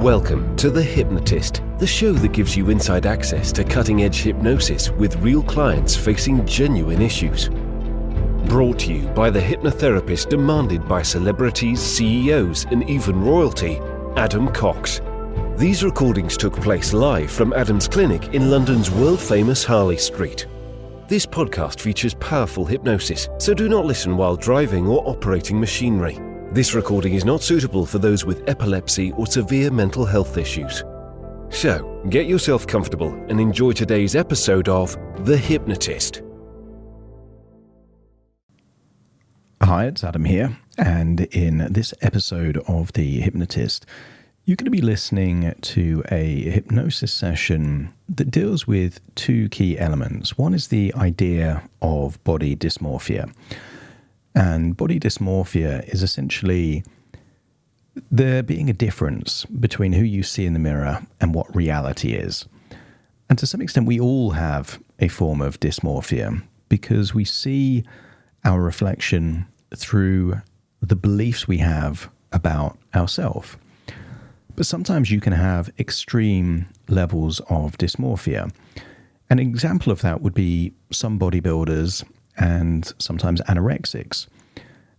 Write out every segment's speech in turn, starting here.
Welcome to The Hypnotist, the show that gives you inside access to cutting-edge hypnosis with real clients facing genuine issues. Brought to you by the hypnotherapist demanded by celebrities, CEOs, and even royalty, Adam Cox. These recordings took place live from Adam's clinic in London's world-famous Harley Street. This podcast features powerful hypnosis, so do not listen while driving or operating machinery. This recording is not suitable for those with epilepsy or severe mental health issues. So, get yourself comfortable and enjoy today's episode of The Hypnotist. Hi, it's Adam here, and in this episode of The Hypnotist, you're going to be listening to a hypnosis session that deals with two key elements. One is the idea of body dysmorphia. And body dysmorphia is essentially there being a difference between who you see in the mirror and what reality is. And to some extent, we all have a form of dysmorphia because we see our reflection through the beliefs we have about ourselves. But sometimes you can have extreme levels of dysmorphia. An example of that would be some bodybuilders and sometimes anorexics.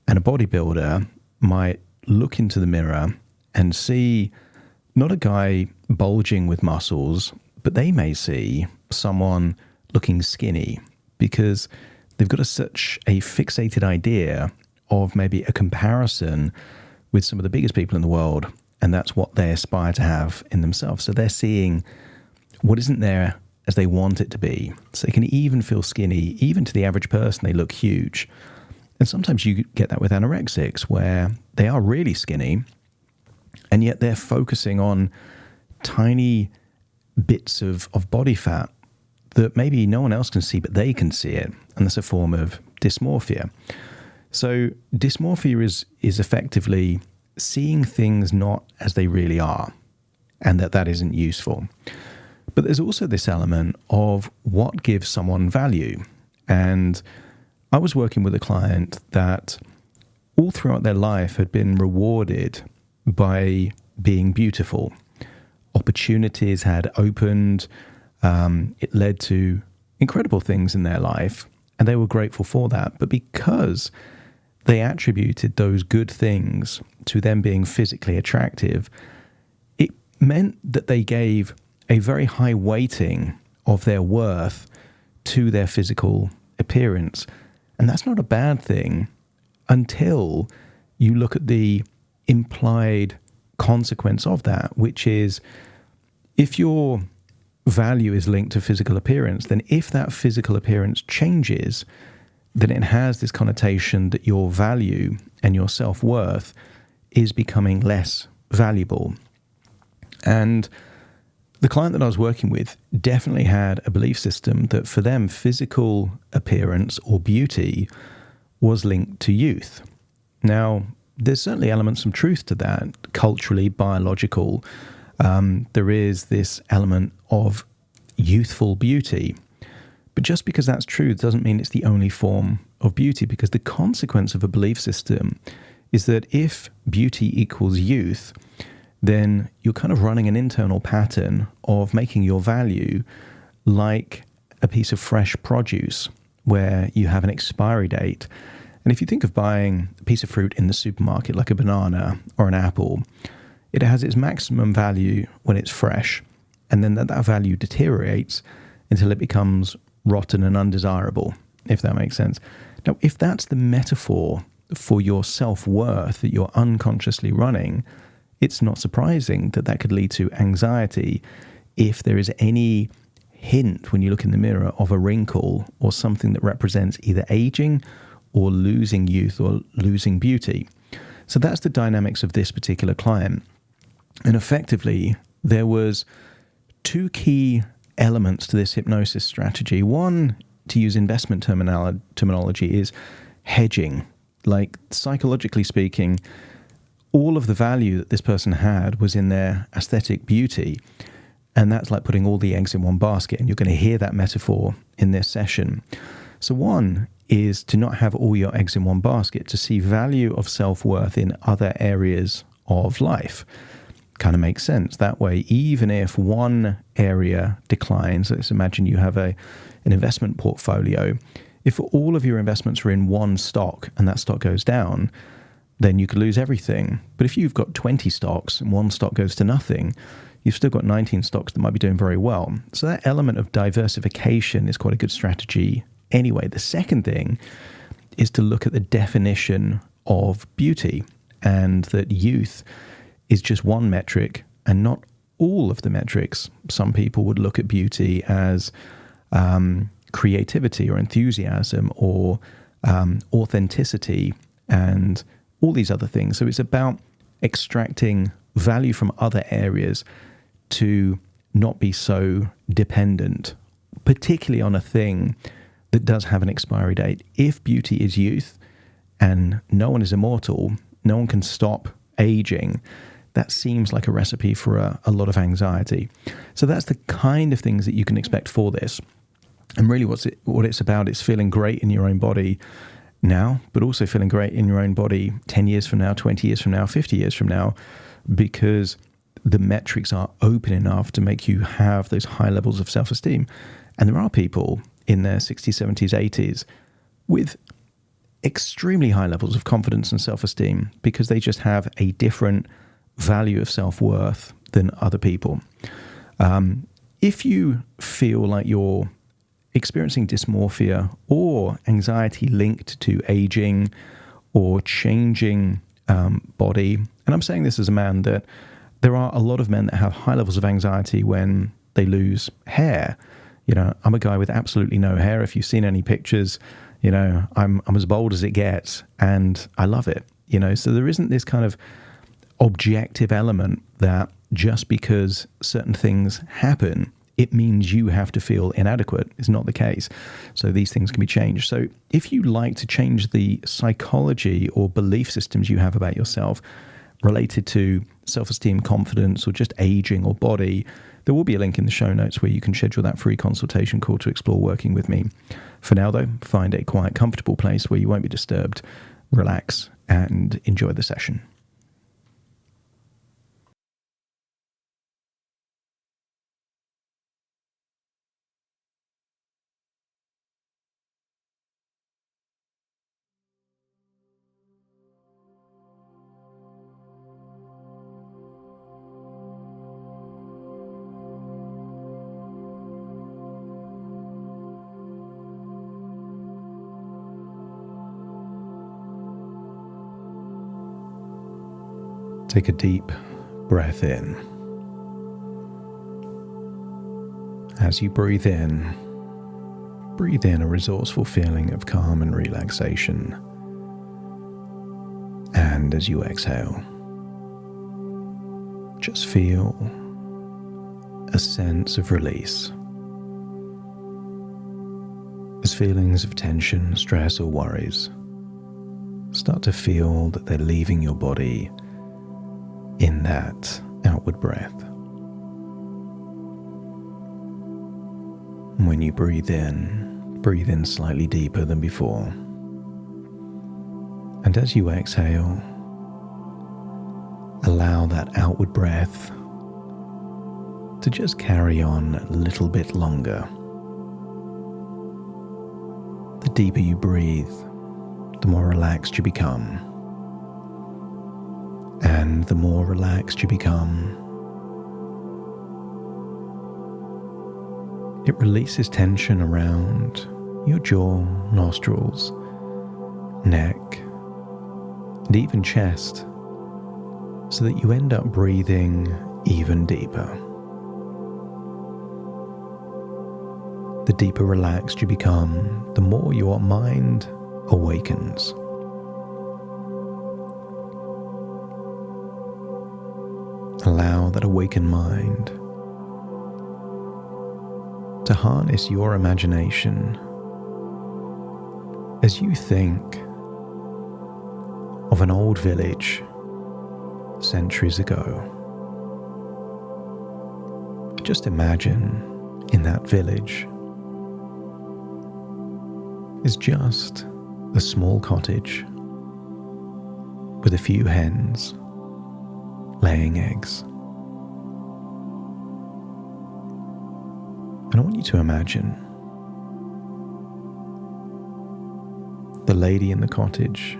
And a bodybuilder might look into the mirror and see not a guy bulging with muscles, but they may see someone looking skinny because they've got such a fixated idea of maybe a comparison with some of the biggest people in the world, and that's what they aspire to have in themselves. So they're seeing what isn't there as they want it to be. So they can even feel skinny. Even to the average person, they look huge. And sometimes you get that with anorexics where they are really skinny and yet they're focusing on tiny bits of body fat that maybe no one else can see, but they can see it. And that's a form of dysmorphia. So dysmorphia is effectively seeing things not as they really are, and that isn't useful. But there's also this element of what gives someone value. And I was working with a client that all throughout their life had been rewarded by being beautiful. Opportunities had opened. It led to incredible things in their life, and they were grateful for that. But because they attributed those good things to them being physically attractive, it meant that they gave a very high weighting of their worth to their physical appearance. And that's not a bad thing until you look at the implied consequence of that, which is if your value is linked to physical appearance, then if that physical appearance changes, then it has this connotation that your value and your self-worth is becoming less valuable. And the client that I was working with definitely had a belief system that for them, physical appearance or beauty was linked to youth. Now, there's certainly elements of truth to that, culturally, biological. There is this element of youthful beauty. But just because that's true doesn't mean it's the only form of beauty, because the consequence of a belief system is that if beauty equals youth, then you're kind of running an internal pattern of making your value like a piece of fresh produce where you have an expiry date. And if you think of buying a piece of fruit in the supermarket, like a banana or an apple, it has its maximum value when it's fresh. And then that value deteriorates until it becomes rotten and undesirable, if that makes sense. Now, if that's the metaphor for your self-worth that you're unconsciously running, it's not surprising that that could lead to anxiety if there is any hint when you look in the mirror of a wrinkle or something that represents either aging or losing youth or losing beauty. So that's the dynamics of this particular client. And effectively, there was two key elements to this hypnosis strategy. One, to use investment terminology, is hedging. Like, psychologically speaking, all of the value that this person had was in their aesthetic beauty. And that's like putting all the eggs in one basket. And you're going to hear that metaphor in this session. So one is to not have all your eggs in one basket, to see value of self-worth in other areas of life. kind of makes sense. That way, even if one area declines, let's imagine you have an investment portfolio. If all of your investments are in one stock and that stock goes down, then you could lose everything. But if you've got 20 stocks and one stock goes to nothing, you've still got 19 stocks that might be doing very well. So that element of diversification is quite a good strategy anyway. The second thing is to look at the definition of beauty, and that youth is just one metric and not all of the metrics. Some people would look at beauty as creativity or enthusiasm or authenticity and all these other things. So it's about extracting value from other areas to not be so dependent, particularly on a thing that does have an expiry date. If beauty is youth and no one is immortal, no one can stop aging, that seems like a recipe for a lot of anxiety. So that's the kind of things that you can expect for this. And really what it's about is feeling great in your own body now, but also feeling great in your own body 10 years from now, 20 years from now, 50 years from now, because the metrics are open enough to make you have those high levels of self-esteem. And there are people in their 60s, 70s, 80s with extremely high levels of confidence and self-esteem because they just have a different value of self-worth than other people. If you feel like you're experiencing dysmorphia or anxiety linked to aging or changing body, and I'm saying this as a man, that there are a lot of men that have high levels of anxiety when they lose hair. You know, I'm a guy with absolutely no hair. If you've seen any pictures, you know, I'm as bald as it gets, and I love it. You know, so there isn't this kind of objective element that just because certain things happen, it means you have to feel inadequate. It's not the case. So these things can be changed. So if you like to change the psychology or belief systems you have about yourself related to self-esteem, confidence, or just aging or body, there will be a link in the show notes where you can schedule that free consultation call to explore working with me. For now, though, find a quiet, comfortable place where you won't be disturbed, relax, and enjoy the session. Take a deep breath in. As you breathe in a resourceful feeling of calm and relaxation. And as you exhale, just feel a sense of release. As feelings of tension, stress, or worries start to feel that they're leaving your body in that outward breath. When you breathe in slightly deeper than before. And as you exhale, allow that outward breath to just carry on a little bit longer. The deeper you breathe, the more relaxed you become. And the more relaxed you become, it releases tension around your jaw, nostrils, neck, and even chest, so that you end up breathing even deeper. The deeper relaxed you become, the more your mind awakens. Allow that awakened mind to harness your imagination as you think of an old village centuries ago. Just imagine in that village is just a small cottage with a few hens laying eggs. want you to imagine the lady in the cottage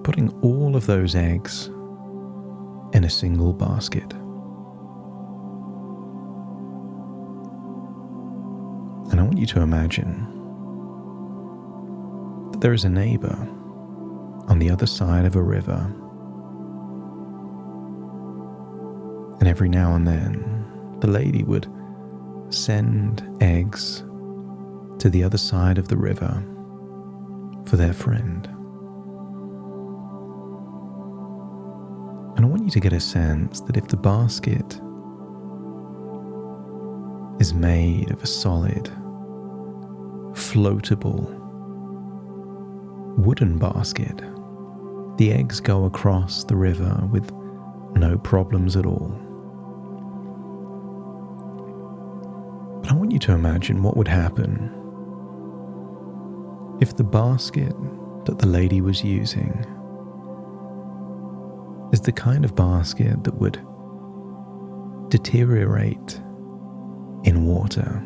putting all of those eggs in a single basket. And I want you to imagine that there is a neighbor on the other side of a river. And every now and then, the lady would send eggs to the other side of the river for their friend. And I want you to get a sense that if the basket is made of a solid, floatable wooden basket, the eggs go across the river with no problems at all. But I want you to imagine what would happen if the basket that the lady was using is the kind of basket that would deteriorate in water.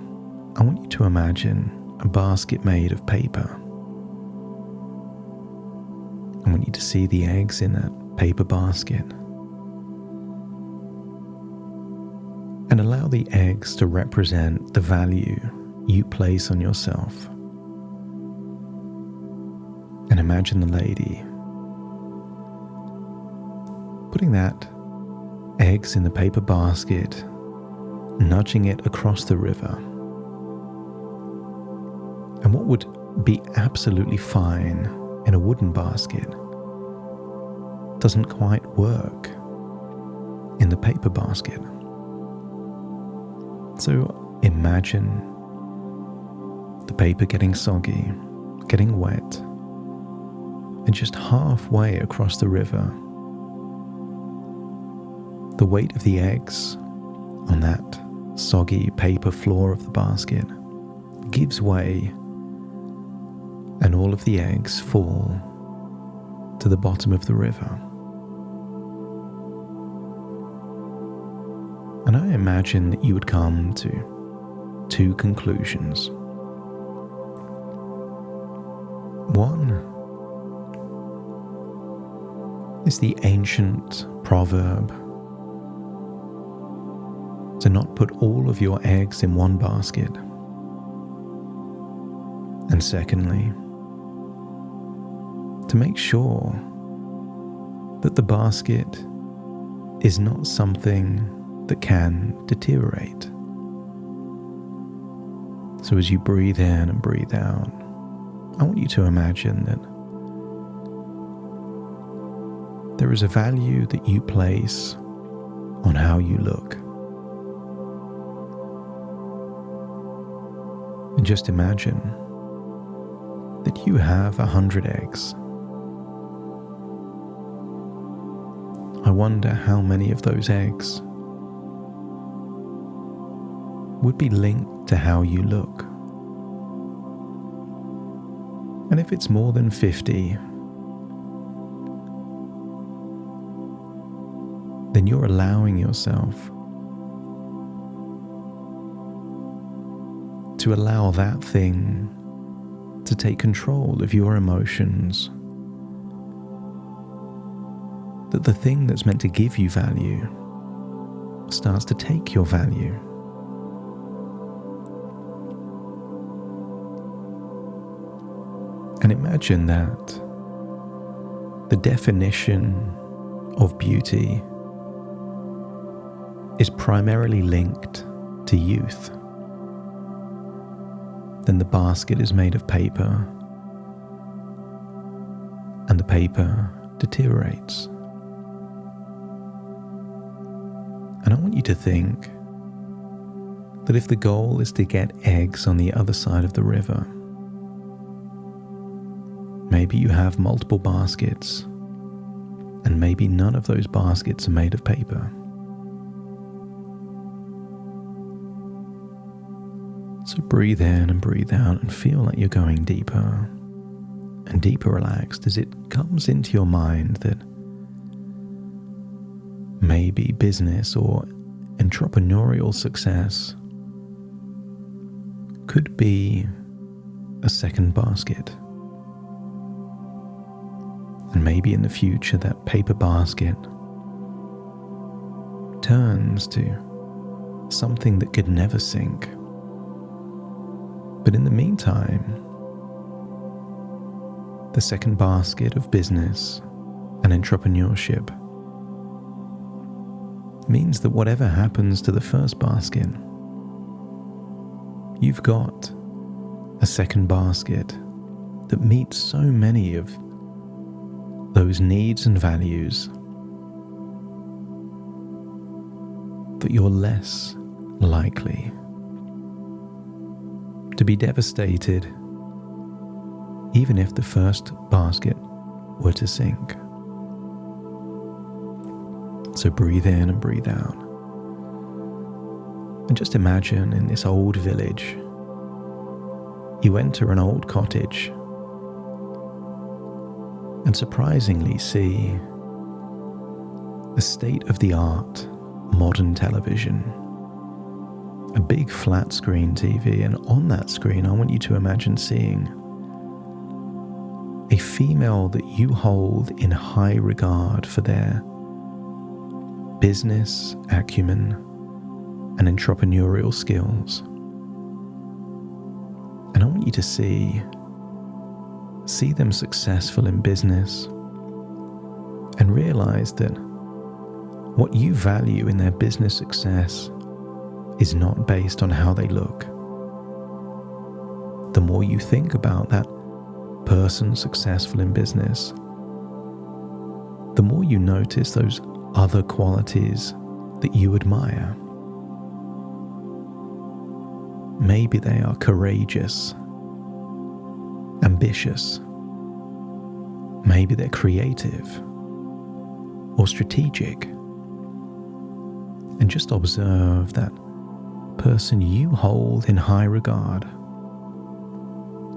I want you to imagine a basket made of paper. I want you to see the eggs in that paper basket. And allow the eggs to represent the value you place on yourself. And imagine the lady putting that eggs in the paper basket, nudging it across the river. And what would be absolutely fine in a wooden basket doesn't quite work in the paper basket. So imagine the paper getting soggy, getting wet, and just halfway across the river, the weight of the eggs on that soggy paper floor of the basket gives way, and all of the eggs fall to the bottom of the river. And I imagine that you would come to two conclusions. One is the ancient proverb to not put all of your eggs in one basket. And secondly, to make sure that the basket is not something that can deteriorate. So as you breathe in and breathe out, I want you to imagine that there is a value that you place on how you look. And just imagine that you have 100 eggs. I wonder how many of those eggs would be linked to how you look. And if it's more than 50, then you're allowing yourself to allow that thing to take control of your emotions. That the thing that's meant to give you value starts to take your value. And imagine that the definition of beauty is primarily linked to youth. Then the basket is made of paper, and the paper deteriorates. And I want you to think that if the goal is to get eggs on the other side of the river, maybe you have multiple baskets, and maybe none of those baskets are made of paper. So breathe in and breathe out and feel like you're going deeper and deeper relaxed as it comes into your mind that maybe business or entrepreneurial success could be a second basket. And maybe in the future that paper basket turns to something that could never sink. But in the meantime, the second basket of business and entrepreneurship means that whatever happens to the first basket, you've got a second basket that meets so many of those needs and values that you're less likely to be devastated even if the first basket were to sink. So breathe in and breathe out. And just imagine in this old village, you enter an old cottage and surprisingly see a state-of-the-art modern television, a big flat screen TV, and on that screen I want you to imagine seeing a female that you hold in high regard for their business acumen and entrepreneurial skills. And I want you to see them successful in business and realize that what you value in their business success is not based on how they look. The more you think about that person successful in business, the more you notice those other qualities that you admire. Maybe they are courageous, ambitious. Maybe they're creative or strategic. And just observe that person you hold in high regard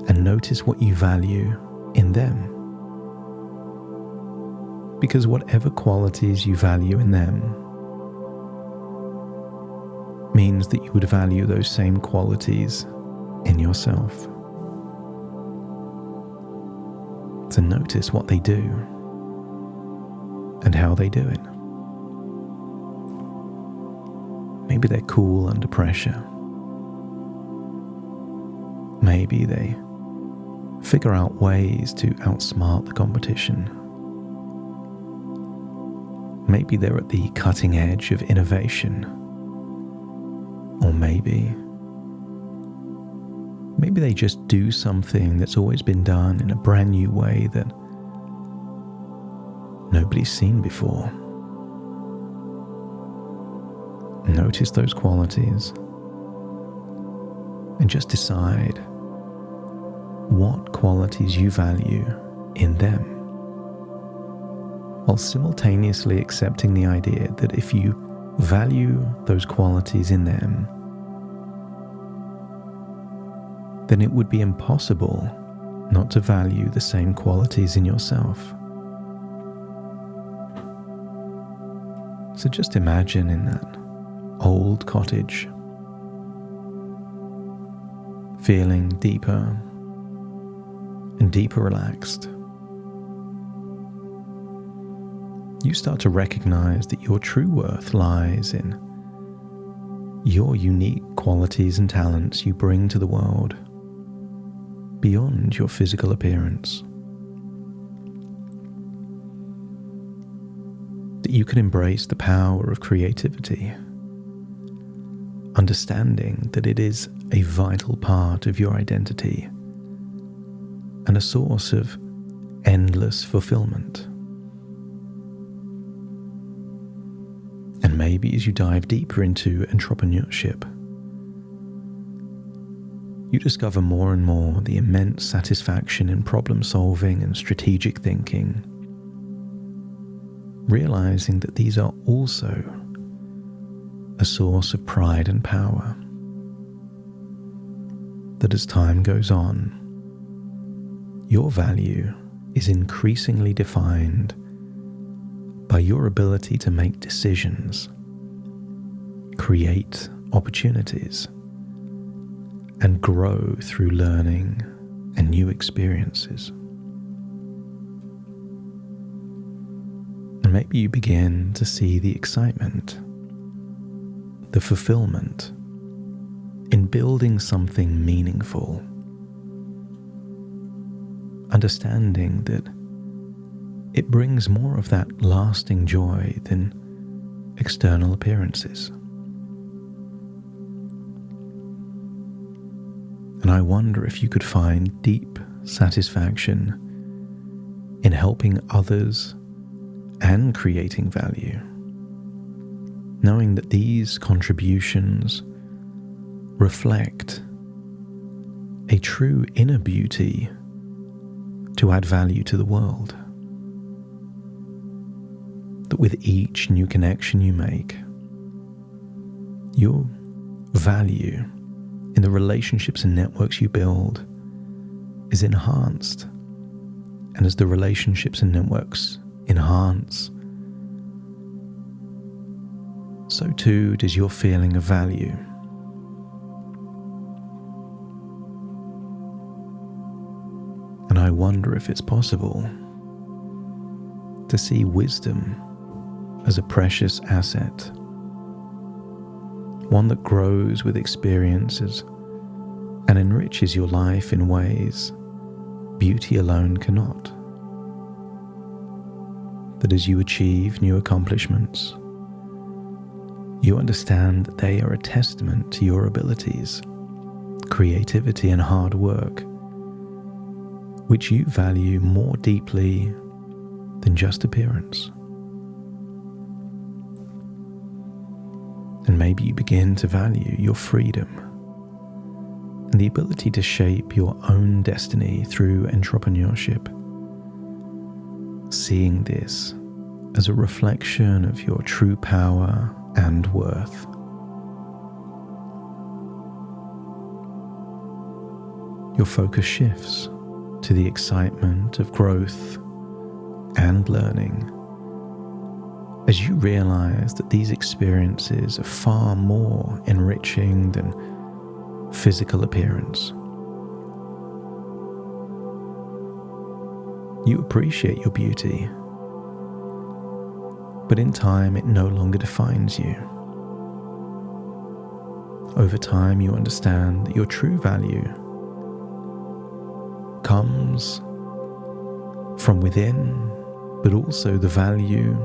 and notice what you value in them. Because whatever qualities you value in them means that you would value those same qualities in yourself. So notice what they do and how they do it. Maybe they're cool under pressure. Maybe they figure out ways to outsmart the competition. Maybe they're at the cutting edge of innovation. Or maybe they just do something that's always been done in a brand new way that nobody's seen before. Notice those qualities and just decide what qualities you value in them, while simultaneously accepting the idea that if you value those qualities in them, then it would be impossible not to value the same qualities in yourself. So just imagine in that old cottage, feeling deeper and deeper relaxed. You start to recognize that your true worth lies in your unique qualities and talents you bring to the world beyond your physical appearance. That you can embrace the power of creativity, understanding that it is a vital part of your identity and a source of endless fulfillment. And maybe as you dive deeper into entrepreneurship, you discover more and more the immense satisfaction in problem solving and strategic thinking, realizing that these are also a source of pride and power. That as time goes on, your value is increasingly defined by your ability to make decisions, create opportunities, and grow through learning and new experiences. And maybe you begin to see the excitement, the fulfillment in building something meaningful, understanding that it brings more of that lasting joy than external appearances. And I wonder if you could find deep satisfaction in helping others and creating value, knowing that these contributions reflect a true inner beauty to add value to the world. That with each new connection you make, your value in the relationships and networks you build is enhanced. And as the relationships and networks enhance, so too does your feeling of value. And I wonder if it's possible to see wisdom as a precious asset, one that grows with experiences and enriches your life in ways beauty alone cannot. That as you achieve new accomplishments, you understand that they are a testament to your abilities, creativity, and hard work, which you value more deeply than just appearance. And maybe you begin to value your freedom and the ability to shape your own destiny through entrepreneurship, seeing this as a reflection of your true power and worth. Your focus shifts to the excitement of growth and learning as you realize that these experiences are far more enriching than physical appearance. You appreciate your beauty, but in time it no longer defines you. Over time you understand that your true value comes from within, but also the value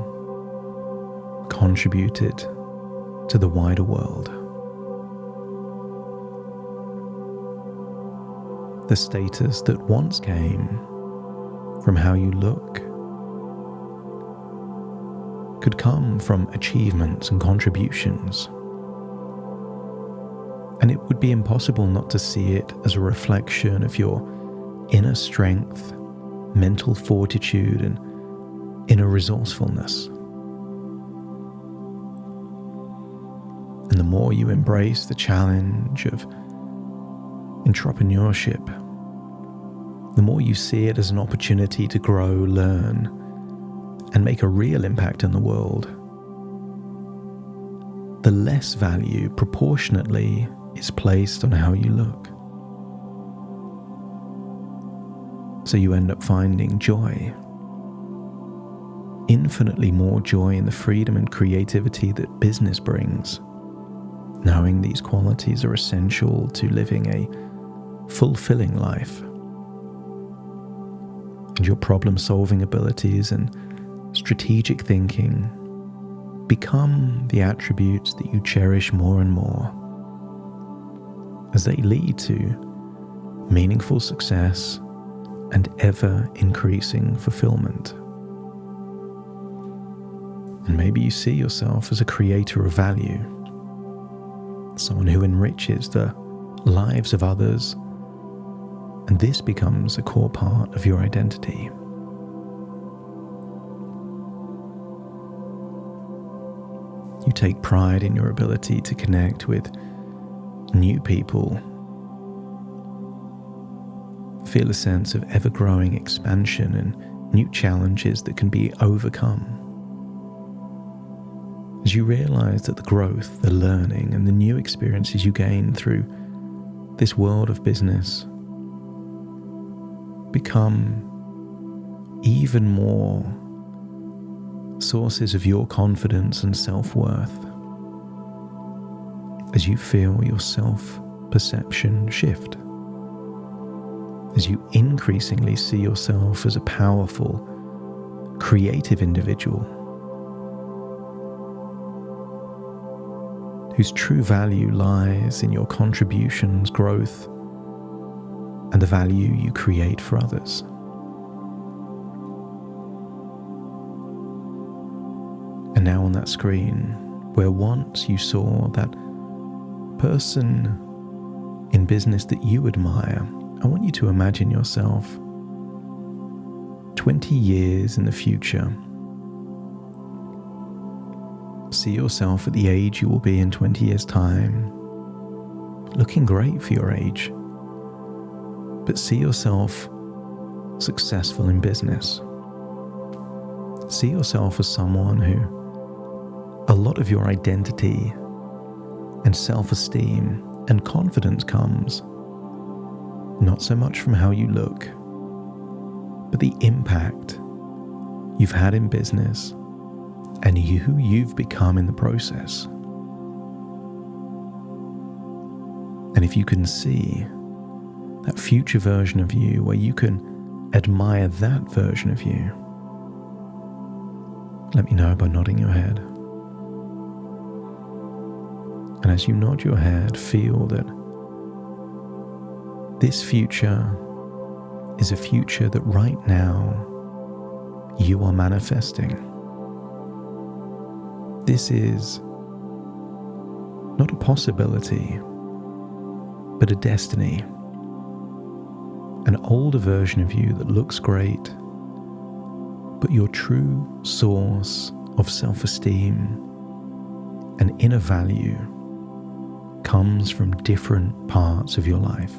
contributed to the wider world. The status that once came from how you look could come from achievements and contributions, and it would be impossible not to see it as a reflection of your inner strength, mental fortitude, and inner resourcefulness. And the more you embrace the challenge of entrepreneurship, the more you see it as an opportunity to grow, learn, and make a real impact in the world, the less value proportionately is placed on how you look. So you end up finding joy, infinitely more joy in the freedom and creativity that business brings, knowing these qualities are essential to living a fulfilling life. And your problem-solving abilities and strategic thinking become the attributes that you cherish more and more, as they lead to meaningful success and ever-increasing fulfillment. And maybe you see yourself as a creator of value, someone who enriches the lives of others, and this becomes a core part of your identity. You take pride in your ability to connect with new people, feel a sense of ever-growing expansion and new challenges that can be overcome. As you realize that the growth, the learning, and the new experiences you gain through this world of business become even more sources of your confidence and self-worth as you feel your self-perception shift, as you increasingly see yourself as a powerful, creative individual whose true value lies in your contributions, growth, and the value you create for others. And now on that screen, where once you saw that person in business that you admire, I want you to imagine yourself 20 years in the future. See yourself at the age you will be in 20 years' time, looking great for your age, but see yourself successful in business. See yourself as someone who a lot of your identity and self-esteem and confidence comes not so much from how you look, but the impact you've had in business and who you've become in the process. And if you can see that future version of you, where you can admire that version of you, let me know by nodding your head. And as you nod your head, feel that this future is a future that right now you are manifesting. This is not a possibility, but a destiny. An older version of you that looks great, but your true source of self-esteem and inner value comes from different parts of your life.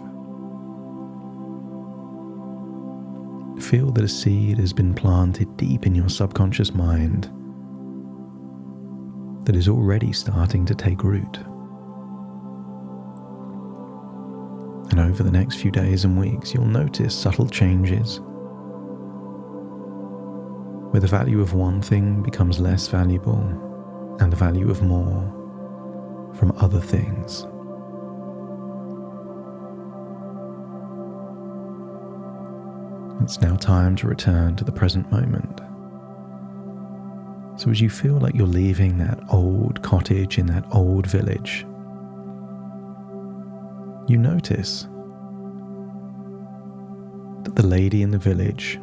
Feel that a seed has been planted deep in your subconscious mind that is already starting to take root. And over the next few days and weeks, you'll notice subtle changes where the value of one thing becomes less valuable and the value of more from other things. It's now time to return to the present moment. So as you feel like you're leaving that old cottage in that old village, you notice that the lady in the village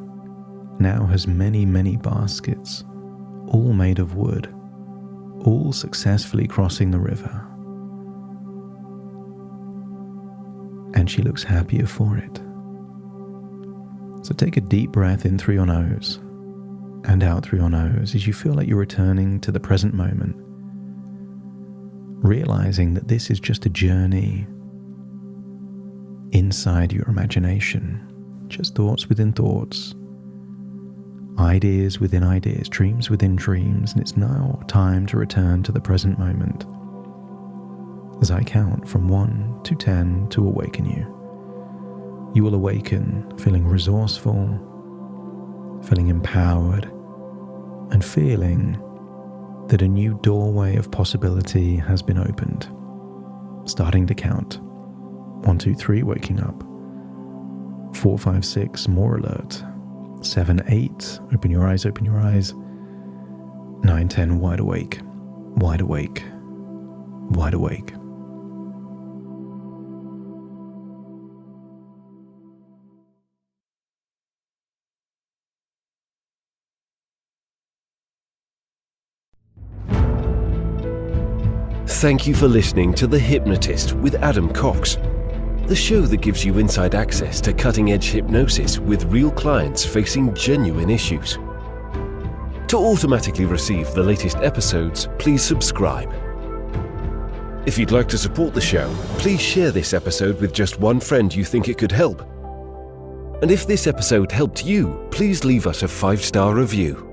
now has many, many baskets, all made of wood, all successfully crossing the river. And she looks happier for it. So take a deep breath in through your nose and out through your nose as you feel like you're returning to the present moment, realizing that this is just a journey inside your imagination, just thoughts within thoughts, ideas within ideas, dreams within dreams, and it's now time to return to the present moment as I count from 1 to 10 to awaken you. You will awaken feeling resourceful, feeling empowered, and feeling that a new doorway of possibility has been opened. Starting to count. 1, 2, 3, waking up. 4, 5, 6, more alert. 7, 8, open your eyes, open your eyes. 9, 10, wide awake, wide awake, wide awake. Thank you for listening to The Hypnotist with Adam Cox, the show that gives you inside access to cutting-edge hypnosis with real clients facing genuine issues. To automatically receive the latest episodes, please subscribe. If you'd like to support the show, please share this episode with just one friend you think it could help. And if this episode helped you, please leave us a 5-star review.